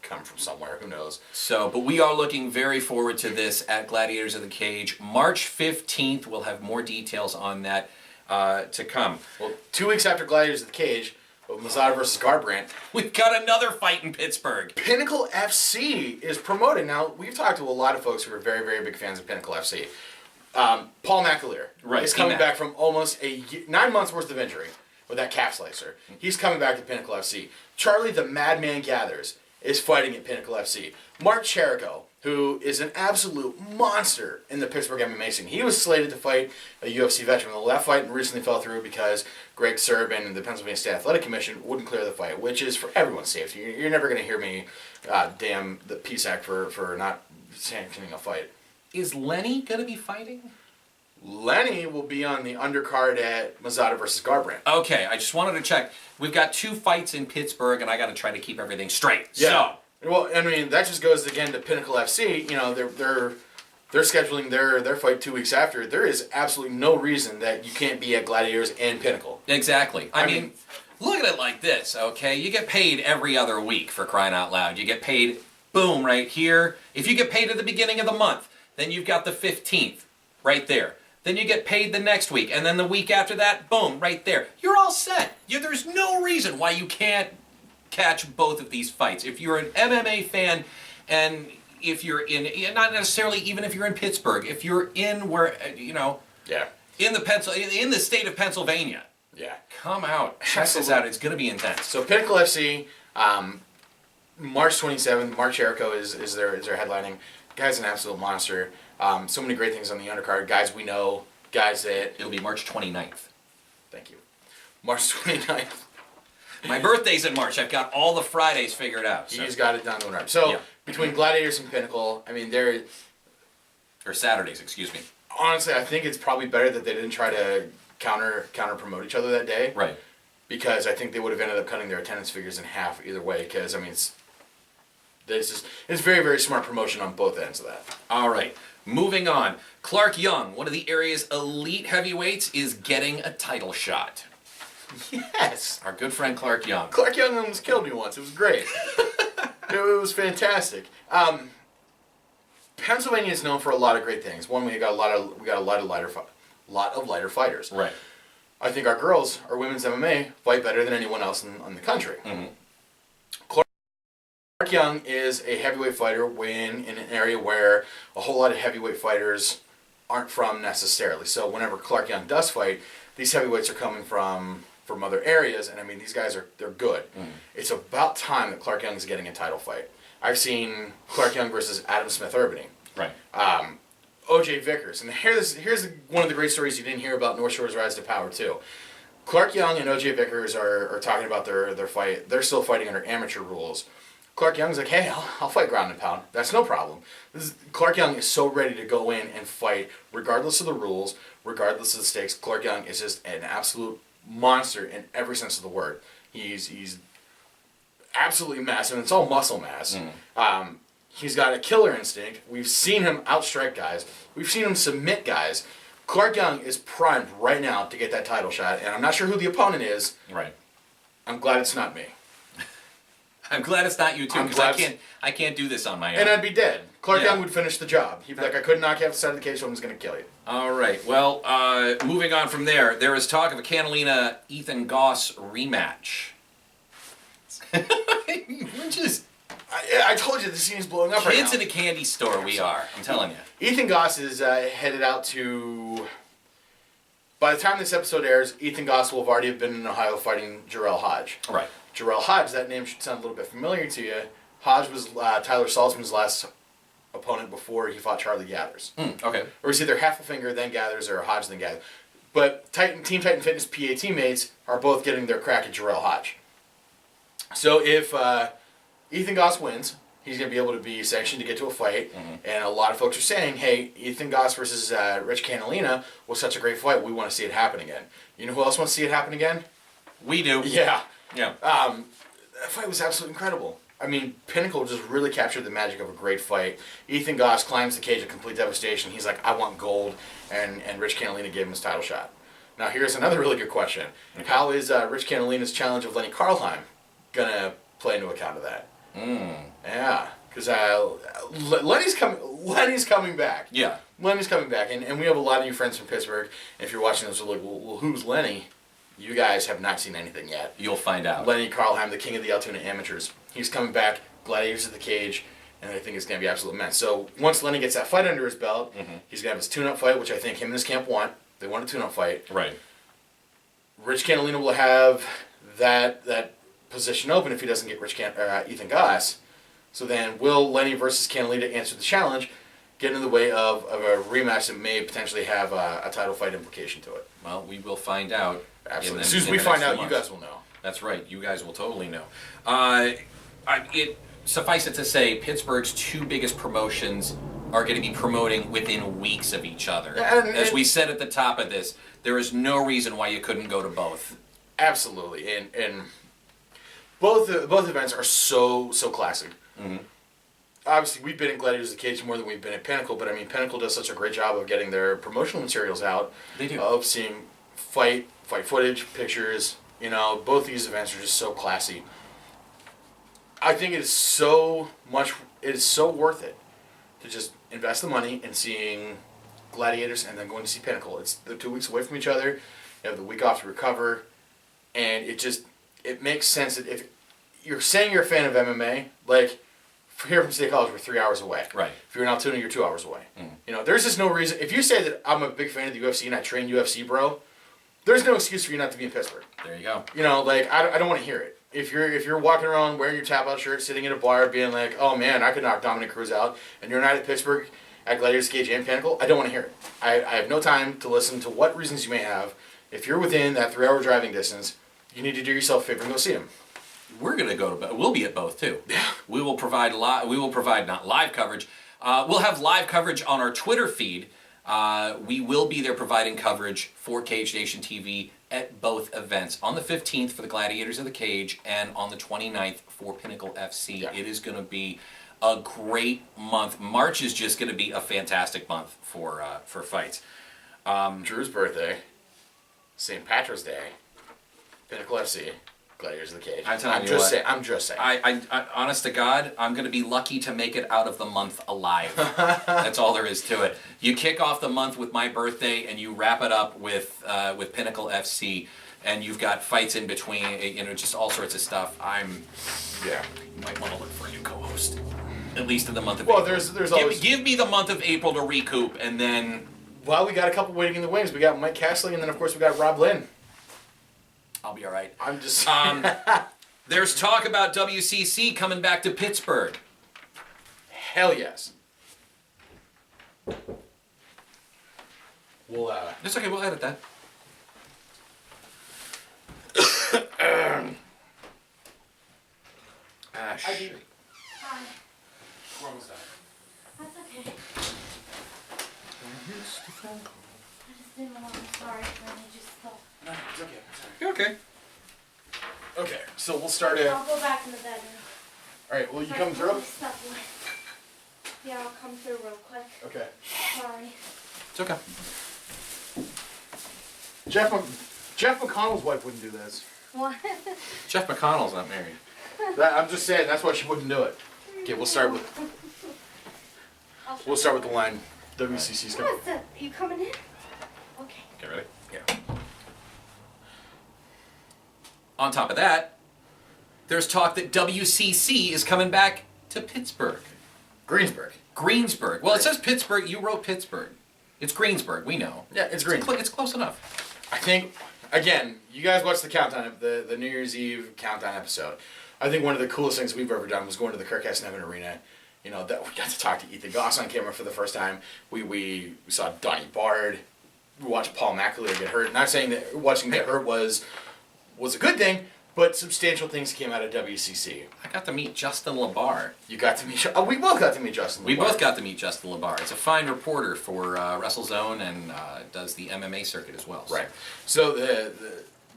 S3: come from somewhere. Who knows?
S2: So, but we are looking very forward to this at Gladiators of the Cage. March 15th, we'll have more details on that to come.
S3: Well, 2 weeks after Gladiators of the Cage, Mazzata versus Garbrandt,
S2: we've got another fight in Pittsburgh.
S3: Pinnacle FC is promoted. Now, we've talked to a lot of folks who are very, very big fans of Pinnacle FC. Paul McAleer is coming back from almost 9 months worth of injury with that calf slicer. He's coming back to Pinnacle FC. Charlie the Madman Gathers is fighting at Pinnacle FC. Mark Cherico, who is an absolute monster in the Pittsburgh MMA scene. He was slated to fight a UFC veteran. Well, that fight recently fell through because Greg Serb and the Pennsylvania State Athletic Commission wouldn't clear the fight, which is for everyone's safety. You're never going to hear me damn the PSAC for not sanctioning a fight.
S2: Is Lenny going to be fighting?
S3: Lenny will be on the undercard at Mazzata versus Garbrandt.
S2: Okay, I just wanted to check. We've got 2 fights in Pittsburgh, and I got to try to keep everything straight.
S3: Yeah. Well, I mean, that just goes again to Pinnacle FC. You know, they're scheduling their fight 2 weeks after. There is absolutely no reason that you can't be at Gladiators and Pinnacle.
S2: Exactly. I mean, look at it like this, okay? You get paid every other week, for crying out loud. You get paid, boom, right here. If you get paid at the beginning of the month, then you've got the 15th right there. Then you get paid the next week, and then the week after that, boom, right there. You're all set. There's no reason why you can't catch both of these fights. If you're an MMA fan, and if you're not necessarily even if you're in Pittsburgh, if you're in where, in the state of Pennsylvania, come out, check this out. It's going to be intense.
S3: So Pinnacle FC, March 27th, Mark Cherico is their headlining. Guy's an absolute monster. So many great things on the undercard. Guys we know, guys that...
S2: It'll be March 29th.
S3: Thank you. March 29th.
S2: My birthday's in March. I've got all the Fridays figured out.
S3: So. He's got it down to an art. So, between Gladiators and Pinnacle, I mean, they're...
S2: Or Saturdays, excuse me.
S3: Honestly, I think it's probably better that they didn't try to counter promote each other that day.
S2: Right.
S3: Because I think they would have ended up cutting their attendance figures in half either way. Because, I mean, it's very, very smart promotion on both ends of that.
S2: All right. Moving on. Clark Young, one of the area's elite heavyweights, is getting a title shot.
S3: Yes.
S2: Our good friend Clark Young.
S3: Clark Young almost killed me once. It was great. It was fantastic. Pennsylvania is known for a lot of great things. One, we got a lot of lighter fighters.
S2: Right.
S3: I think our girls, our women's MMA, fight better than anyone else in the country. Clark Young is a heavyweight fighter in an area where a whole lot of heavyweight fighters aren't from necessarily. So whenever Clark Young does fight, these heavyweights are coming from other areas, and I mean, these guys they're good. It's about time that Clark Young is getting a title fight. I've seen Clark Young versus Adam Smith-Urbany.
S2: Right.
S3: O.J. Vickers. And here's one of the great stories you didn't hear about North Shore's rise to power, too. Clark Young and O.J. Vickers are talking about their fight. They're still fighting under amateur rules. Clark Young's like, hey, I'll fight ground and pound. That's no problem. Clark Young is so ready to go in and fight, regardless of the rules, regardless of the stakes. Clark Young is just an absolute monster in every sense of the word. He's absolutely massive, and it's all muscle mass. He's got a killer instinct. We've seen him outstrike guys. We've seen him submit guys. Clark Young is primed right now to get that title shot, and I'm not sure who the opponent is.
S2: Right.
S3: I'm glad it's not me.
S2: I'm glad it's not you too, because I can't do this on my own.
S3: And I'd be dead. Clark Young would finish the job. He'd be like, I couldn't knock you off the side of the cage, so I'm just going to kill you.
S2: All right. Well, moving on from there, there is talk of a Catalina Ethan Goss rematch. Which is...
S3: I told you the scene's blowing up right now.
S2: Kids in a candy store we are, I'm telling you.
S3: Ethan Goss is headed out to... By the time this episode airs, Ethan Goss will have already been in Ohio fighting Jarrell Hodge.
S2: Right.
S3: Jarrell Hodge, that name should sound a little bit familiar to you. Hodge was Tyler Saltzman's last opponent before he fought Charlie Gathers.
S2: Okay.
S3: Or it's either Heffelfinger then Gathers or Hodge then Gathers. But Team Titan Fitness PA teammates are both getting their crack at Jarrell Hodge. So if Ethan Goss wins, he's going to be able to be sanctioned to get to a fight. And a lot of folks are saying, hey, Ethan Goss versus Rich Catalina was such a great fight, we want to see it happen again. You know who else wants to see it happen again?
S2: We do.
S3: Yeah.
S2: Yeah.
S3: That fight was absolutely incredible. I mean, Pinnacle just really captured the magic of a great fight. Ethan Goss climbs the cage of complete devastation. He's like, I want gold. And Rich Catalina gave him his title shot. Now, here's another really good question. Okay. How is Rich Catalina's challenge of Lenny Karlheim going to play into account of that? Yeah, because Lenny's coming back.
S2: Yeah.
S3: Lenny's coming back. And we have a lot of new friends from Pittsburgh. And if you're watching this, you're like, well, who's Lenny? You guys have not seen anything yet.
S2: You'll find out.
S3: Lenny Karlheim, the king of the Altoona amateurs. He's coming back, gladiators of the cage, and I think it's going to be absolute immense. So once Lenny gets that fight under his belt, he's going to have his tune-up fight, which I think him and his camp want. They want a tune-up fight.
S2: Right.
S3: Rich Catalina will have that position open if he doesn't get Ethan Goss. So then will Lenny versus Catalina answer the challenge, get in the way of a rematch that may potentially have a title fight implication to it?
S2: Well, we will find out.
S3: Absolutely. As soon as we find out, you guys will know.
S2: That's right. You guys will totally know. Suffice it to say, Pittsburgh's two biggest promotions are going to be promoting within weeks of each other. As we said at the top of this, there is no reason why you couldn't go to both.
S3: Absolutely. And both events are so classic. Obviously, we've been in Gladiators of the Cage more than we've been at Pinnacle, but I mean, Pinnacle does such a great job of getting their promotional materials out. They do. Of seeing fight footage, pictures. You know, both these events are just so classy. I think it is so worth it to just invest the money in seeing Gladiators and then going to see Pinnacle. They're 2 weeks away from each other. You have the week off to recover, and it makes sense that if you're saying you're a fan of MMA, like here from State College, we're 3 hours away.
S2: Right.
S3: If you're in Altoona, you're 2 hours away. You know, there's just no reason. If you say that I'm a big fan of the UFC and I train UFC, bro, there's no excuse for you not to be in Pittsburgh.
S2: There you go.
S3: You know, like I don't want to hear it. If you're walking around wearing your tap out shirt, sitting in a bar, being like, oh man, I could knock Dominic Cruz out, and you're not at Pittsburgh at Gladiators Cage and Pinnacle, I don't want to hear it. I have no time to listen to what reasons you may have. If you're within that 3 hour driving distance, you need to do yourself a favor and go see him.
S2: We're going to go to. We'll be at both too. Yeah. We will provide not live coverage. We'll have live coverage on our Twitter feed. We will be there providing coverage for Cage Nation TV at both events. On the 15th for the Gladiators of the Cage and on the 29th for Pinnacle FC. Yeah. It is going to be a great month. March is just going to be a fantastic month for fights.
S3: Drew's birthday, St. Patrick's Day, Pinnacle FC, Gladiators of the Cage.
S2: I'm telling you
S3: just
S2: what.
S3: saying. I'm just saying.
S2: I, honest to God, I'm going to be lucky to make it out of the month alive. That's all there is to it. You kick off the month with my birthday, and you wrap it up with Pinnacle FC, and you've got fights in between, just all sorts of stuff.
S3: Yeah.
S2: You might want to look for a new co-host, at least in the month of
S3: Well,
S2: April.
S3: there's always.
S2: Give me the month of April to recoup, and then
S3: Well, we got a couple waiting in the wings. We got Mike Castley, and then of course we got Rob Lynn.
S2: I'll be all right.
S3: I'm just.
S2: There's talk about WCC coming back to Pittsburgh.
S3: Hell yes. We'll
S2: It's okay. We'll edit that. Ash.
S8: Hi.
S3: We're almost done.
S8: That's okay. I just didn't want to. Sorry, let me just stop.
S3: No, it's okay.
S2: You're okay.
S3: Okay, so we'll start it.
S8: I'll go back in the bedroom.
S3: All right. Will you
S8: If I
S3: come
S8: put
S3: through?
S8: my stuff away. Yeah, I'll come through real quick.
S3: Okay.
S8: Sorry.
S2: It's okay.
S3: Jeff McConnell's wife wouldn't do this.
S8: What?
S2: Jeff McConnell's not married.
S3: I'm just saying that's why she wouldn't do it. Okay, we'll start with the line. WCC's coming.
S8: What's up? You coming in? Okay.
S2: Okay, ready? Yeah. On top of that, there's talk that WCC is coming back to Pittsburgh.
S3: Greensburg.
S2: Greensburg. Well, it says Pittsburgh. You wrote Pittsburgh. It's Greensburg. We know.
S3: Yeah, it's Greensburg.
S2: It's close enough.
S3: I think, again, you guys watched the countdown, the New Year's Eve countdown episode. I think one of the coolest things we've ever done was going to the Kirk S. Nevin Arena. You know, that we got to talk to Ethan Goss on camera for the first time. We saw Donnie Bard. We watched Paul McAleer get hurt. Not saying that watching him get hurt was a good thing, but substantial things came out of WCC.
S2: I got to meet Justin LaBar.
S3: You got to meet. We both got to meet Justin.
S2: We
S3: LaBar.
S2: both got to meet Justin LaBar. It's a fine reporter for WrestleZone and does the MMA circuit as well.
S3: Right. So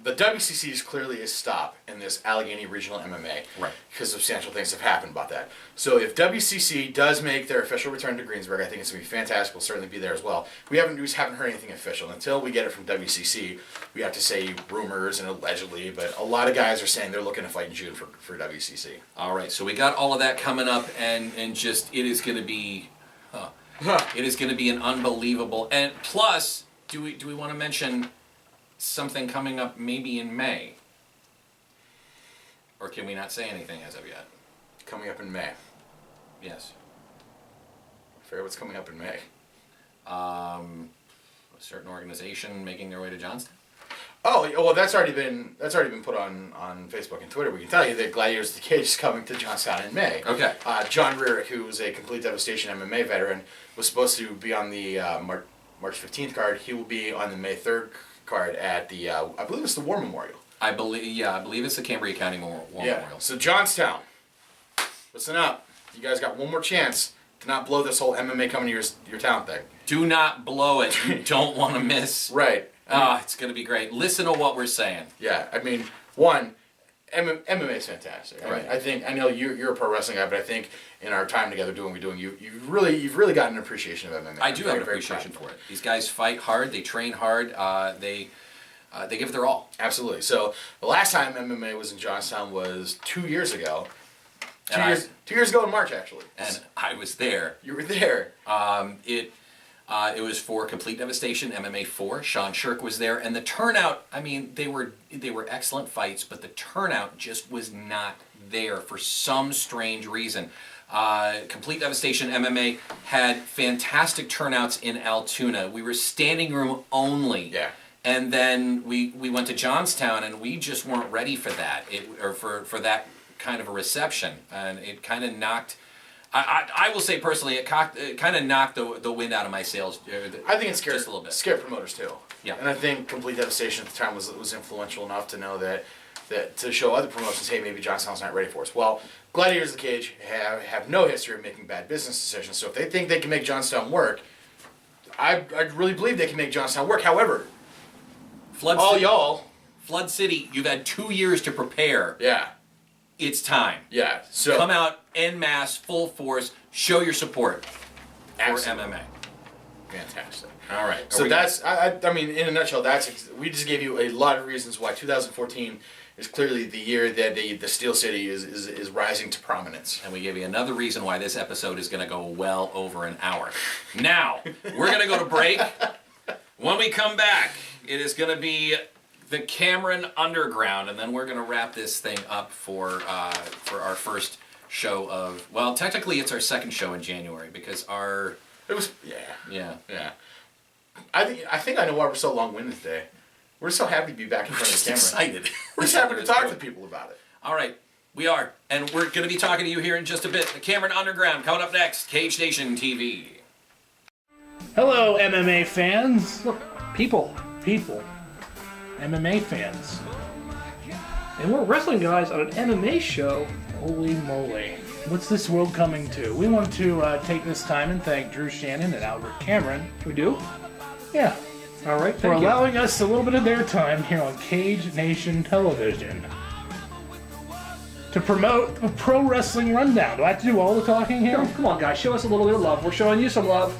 S3: the WCC is clearly a stop in this Allegheny Regional MMA.
S2: Right.
S3: Because substantial things have happened about that. So if WCC does make their official return to Greensburg, I think it's going to be fantastic. We'll certainly be there as well. We just haven't heard anything official. Until we get it from WCC, we have to say rumors and allegedly, but a lot of guys are saying they're looking to fight in June for WCC.
S2: All right, so we got all of that coming up, and just it is going to be, it is going to be an unbelievable. And plus, do we want to mention something coming up maybe in May, or can we not say anything as of yet?
S3: Coming up in May.
S2: Yes.
S3: Fair, what's coming up in May?
S2: A certain organization making their way to Johnston.
S3: Oh, well, that's already been put on Facebook and Twitter. We can tell you that Gladiators of the Cage is coming to Johnstown in May.
S2: Okay.
S3: John Rearick, who is a Complete Devastation MMA veteran, was supposed to be on the March 15th card. He will be on the May 3rd card at the, I believe it's the War Memorial.
S2: I believe it's the Cambria County War Memorial.
S3: So Johnstown, listen up. You guys got one more chance to not blow this whole MMA coming to your town thing.
S2: Do not blow it. You don't want to miss.
S3: Right.
S2: It's going to be great. Listen to what we're saying.
S3: Yeah, I mean, one, MMA is fantastic.
S2: Right.
S3: I know you're a pro wrestling guy, but I think in our time together doing what we're doing, you've really gotten an appreciation of MMA.
S2: I do have an appreciation for it. These guys fight hard. They train hard. They give it their all.
S3: Absolutely. So the last time MMA was in Johnstown was 2 years ago. 2 years ago in March, actually.
S2: And I was there.
S3: You were there.
S2: It was for Complete Devastation MMA 4. Sean Shirk was there, and the turnout. I mean, they were excellent fights, but the turnout just was not there for some strange reason. Complete Devastation MMA had fantastic turnouts in Altoona. We were standing room only.
S3: Yeah.
S2: And then we went to Johnstown, and we just weren't ready for that, for that kind of a reception, and it kind of knocked. I will say personally, it kind of knocked the wind out of my sails.
S3: I think it scared
S2: just a little bit.
S3: Scared promoters too.
S2: Yeah.
S3: And I think Complete Devastation at the time was influential enough to know that to show other promotions, hey, maybe Johnstown's not ready for us. Well, Gladiators of the Cage have no history of making bad business decisions, so if they think they can make Johnstown work, I really believe they can make Johnstown work. However,
S2: Flood City, you've had 2 years to prepare.
S3: Yeah.
S2: It's time.
S3: Yeah. So
S2: come out en masse, full force, show your support for
S3: Absolutely.
S2: MMA.
S3: Fantastic.
S2: All right.
S3: So that's, I mean, in a nutshell, we just gave you a lot of reasons why 2014 is clearly the year that the Steel City is rising to prominence.
S2: And we gave you another reason why this episode is going to go well over an hour. Now, we're going to go to break. When we come back, it is going to be the Cameron Underground, and then we're going to wrap this thing up for our first show of, well, technically it's our second show in January, because
S3: It was,
S2: yeah.
S3: I think I know why we're so long-winded today. We're so happy to be back in front of the camera.
S2: Excited.
S3: We're just happy to talk to people about it.
S2: All right, we are. And we're going to be talking to you here in just a bit. The Cameron Underground coming up next, Cage Nation TV.
S9: Hello, MMA fans. Look, people. MMA fans. And we're wrestling guys on an MMA show. Holy moly. What's this world coming to? We want to take this time and thank Drew Shannon and Albert Cameron.
S10: We do?
S9: Yeah.
S10: All right,
S9: For allowing us a little bit of their time here on Cage Nation Television to promote the Pro Wrestling Rundown. Do I have to do all the talking here?
S10: Come on, guys. Show us a little bit of love. We're showing you some love.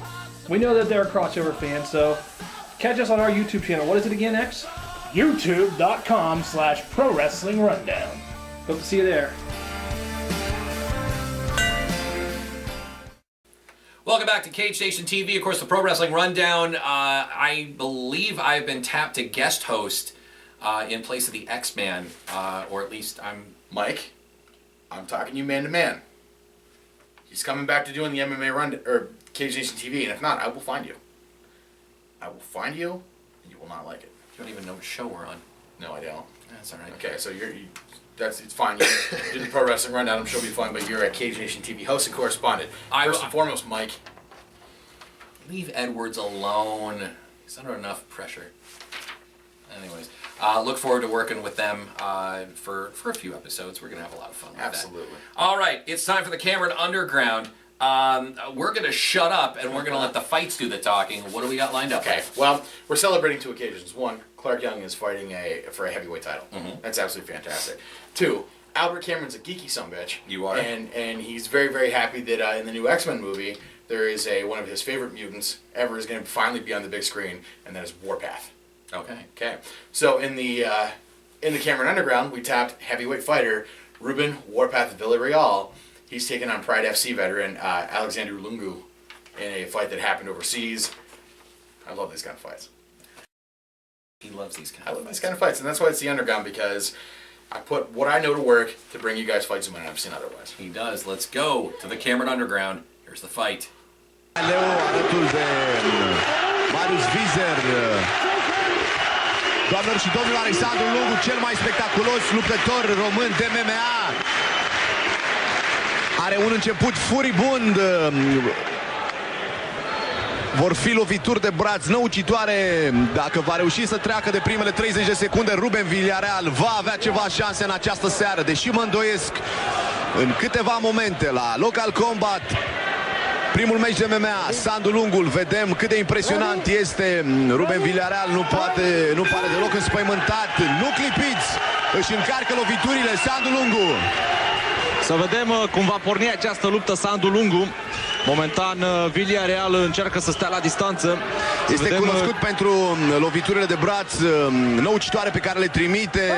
S10: We know that they're crossover fans, so catch us on our YouTube channel. What is it again, X?
S9: YouTube.com/Pro Wrestling Rundown.
S10: Hope to see you there.
S2: Welcome back to Cage Nation TV. Of course, the Pro Wrestling Rundown. I believe I've been tapped to guest host in place of the X-Man, or at least I'm...
S3: Mike, I'm talking to you man to man. He's coming back to doing the MMA run or Cage Nation TV, and if not, I will find you. I will find you, and you will not like it.
S2: You don't even know what show we're on.
S3: No, I don't.
S2: That's all right.
S3: Okay, so it's fine. You do the Pro Wrestling Rundown. I'm sure it'll be fun, but you're a Cage Nation TV host and correspondent. First and foremost, Mike.
S2: Leave Edwards alone. He's under enough pressure. Anyways, look forward to working with them for a few episodes. We're going to have a lot of fun with
S3: Absolutely.
S2: that. All right, it's time for the Cameron Underground. We're going to shut up, and we're going to let the fights do the talking. What do we got lined up?
S3: Okay, well, we're celebrating two occasions. One, Clark Young is fighting for a heavyweight title.
S2: Mm-hmm.
S3: That's absolutely fantastic. Two, Albert Cameron's a geeky sumbitch.
S2: You are.
S3: And he's very, very happy that in the new X-Men movie, there is one of his favorite mutants ever is going to finally be on the big screen, and that is Warpath. Okay. So in the Cameron Underground, we tapped heavyweight fighter Ruben Warpath Villarreal. He's taking on Pride FC veteran Alexander Lungu in a fight that happened overseas. I love these kind of fights.
S2: He loves these kind of
S3: I
S2: fights.
S3: love these kind of fights, and that's why it's the Underground, because I put what I know to work to bring you guys fights you might not have seen otherwise.
S2: He does. Let's go to the Cameron Underground. Here's the fight.
S11: Leo alături de Marius Vizer. Doamnelor și domnilor, Alexandru Lungu, cel mai spectaculos luptător român de MMA. Are un început furibund. Vor fi lovituri de braț năucitoare. Dacă va reuși să treacă de primele 30 de secunde, Ruben Villarreal va avea ceva șanse în această seară. Deși mă îndoiesc în câteva momente la Local Combat, primul meci de MMA, Sandu Lungul, vedem cât de impresionant este. Ruben Villarreal nu pare deloc înspăimântat. Nu clipiți, își încarcă loviturile Sandu Lungu.
S12: Să vedem cum va porni această luptă Sandu Lungu. Momentan Villarreal încearcă să stea la distanță.
S11: Este cunoscut pentru loviturile de braț năucitoare pe care le trimite.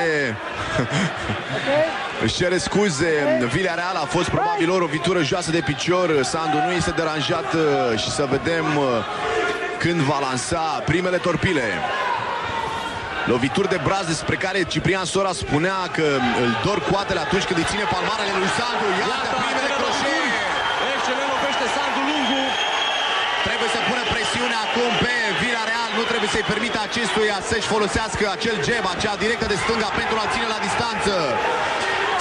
S11: Își cere scuze. Villarreal a fost probabil o lovitură joasă de picior. Sandu nu este deranjat și să vedem când va lansa primele torpile. Lovituri de braț despre care Ciprian Sora spunea că îl dor coatele atunci când îi ține palmarele lui Sandu. Iată primele croșee.
S12: Excelent lovește Sandu Lungu.
S11: Trebuie să pună presiune acum pe Villarreal. Nu trebuie să-i permită acestuia să-și folosească acel jab, acea directă de stânga pentru a ține la distanță.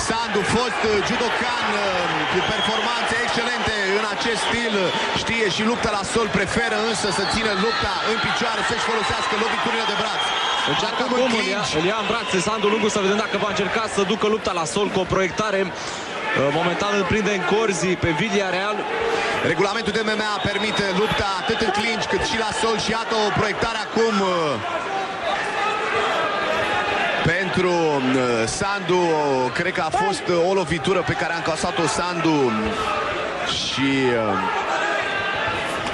S11: Sandu, fost judokan cu performanțe excelente în acest stil, știe și lupta la sol, preferă însă să țină lupta în picioare, să-și folosească loviturile de braț.
S12: Încearcă acum îl ia în brațe Sandu Lungu, să vedem dacă va încerca să ducă lupta la sol cu o proiectare. Momentan îl prinde în corzi pe Villarreal.
S11: Regulamentul de MMA permite lupta atât în clinch cât și la sol și iată o proiectare acum pentru Sandu. Cred că a fost o lovitură pe care a încasat-o Sandu și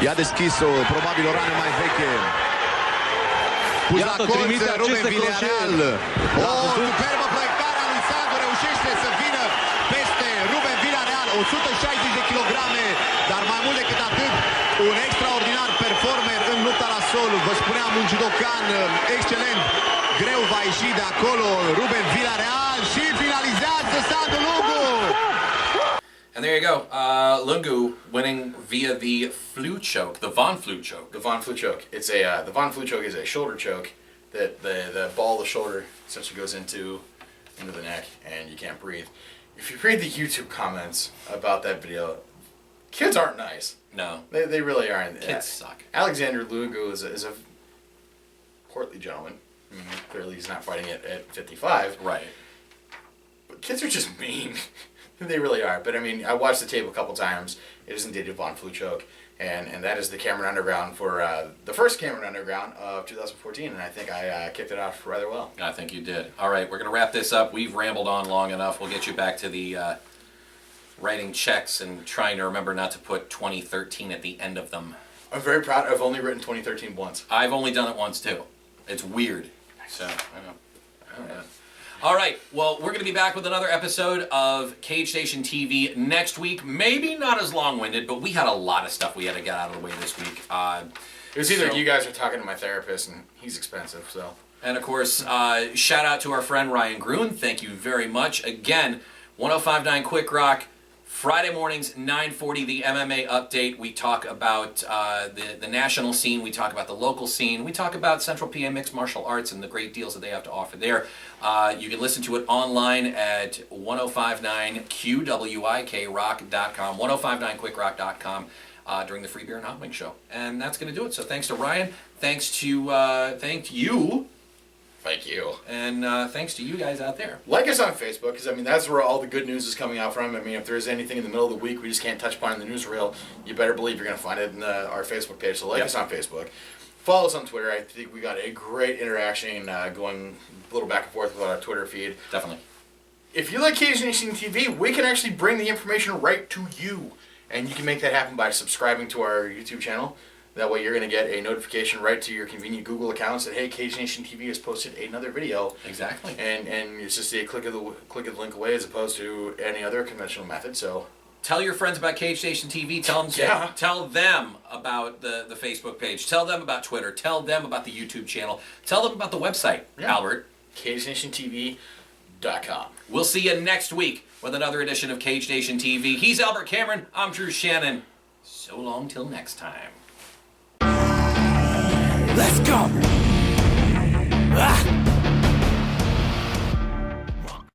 S11: I-a deschis probabil o rană mai veche. Pus la colț, Ruben Villarreal. O superbă proiectare a lui Sandu, reușește să vină peste Ruben Villarreal, 160 de kilograme, dar mai mult decât atât, un extraordinar performer în lupta la sol. Vă spuneam, un judocan excelent. Greu va ieși de acolo Ruben Villarreal și finalizează Sandu Lungu.
S2: And there you go. Lungu winning via the flu choke, the Von flu choke.
S3: The Von flu choke. It's a the Von flu choke is a shoulder choke that the ball of the shoulder essentially goes into the neck and you can't breathe. If you read the YouTube comments about that video, kids aren't nice.
S2: No,
S3: they really aren't.
S2: Kids suck.
S3: Alexander Lungu is a portly gentleman. I mean, clearly he's not fighting at 55.
S2: Right.
S3: But kids are just mean. They really are. But I mean, I watched the tape a couple times. It is indeed a Von flu choke. And that is the Cameron Underground for the first Cameron Underground of 2014. And I think I kicked it off rather well.
S2: I think you did. All right, we're going to wrap this up. We've rambled on long enough. We'll get you back to the writing checks and trying to remember not to put 2013 at the end of them.
S3: I'm very proud. I've only written 2013 once.
S2: I've only done it once, too. It's weird. So, I don't know. All right, well, we're going to be back with another episode of Cage Station TV next week. Maybe not as long-winded, but we had a lot of stuff we had to get out of the way this week.
S3: It was either you guys are talking to my therapist, and he's expensive, so.
S2: And, of course, shout out to our friend Ryan Gruen. Thank you very much. Again, 105.9 Quick Rock, Friday mornings, 9:40, the MMA update. We talk about the national scene. We talk about the local scene. We talk about Central PA Mixed Martial Arts and the great deals that they have to offer there. You can listen to it online at 1059QWIKrock.com, 1059QuickRock.com during the Free Beer and Hot Wing Show. And that's going to do it. So thanks to Ryan. Thanks to you.
S3: Thank you.
S2: And thanks to you guys out there.
S3: Like us on Facebook, because, I mean, that's where all the good news is coming out from. I mean, if there's anything in the middle of the week we just can't touch upon in the newsreel, you better believe you're going to find it in our Facebook page. So like us on Facebook. Follow us on Twitter. I think we got a great interaction going a little back and forth with our Twitter feed.
S2: Definitely.
S3: If you like Cage Nation TV, we can actually bring the information right to you. And you can make that happen by subscribing to our YouTube channel. That way you're going to get a notification right to your convenient Google account that, hey, Cage Nation TV has posted another video.
S2: Exactly.
S3: And it's just a click of the link away as opposed to any other conventional method. So
S2: tell your friends about Cage Station TV. Tell them about the Facebook page. Tell them about Twitter. Tell them about the YouTube channel. Tell them about the website, Albert.
S3: CageNationTV.com.
S2: We'll see you next week with another edition of Cage Nation TV. He's Albert Cameron. I'm Drew Shannon. So long till next time.
S1: Let's go!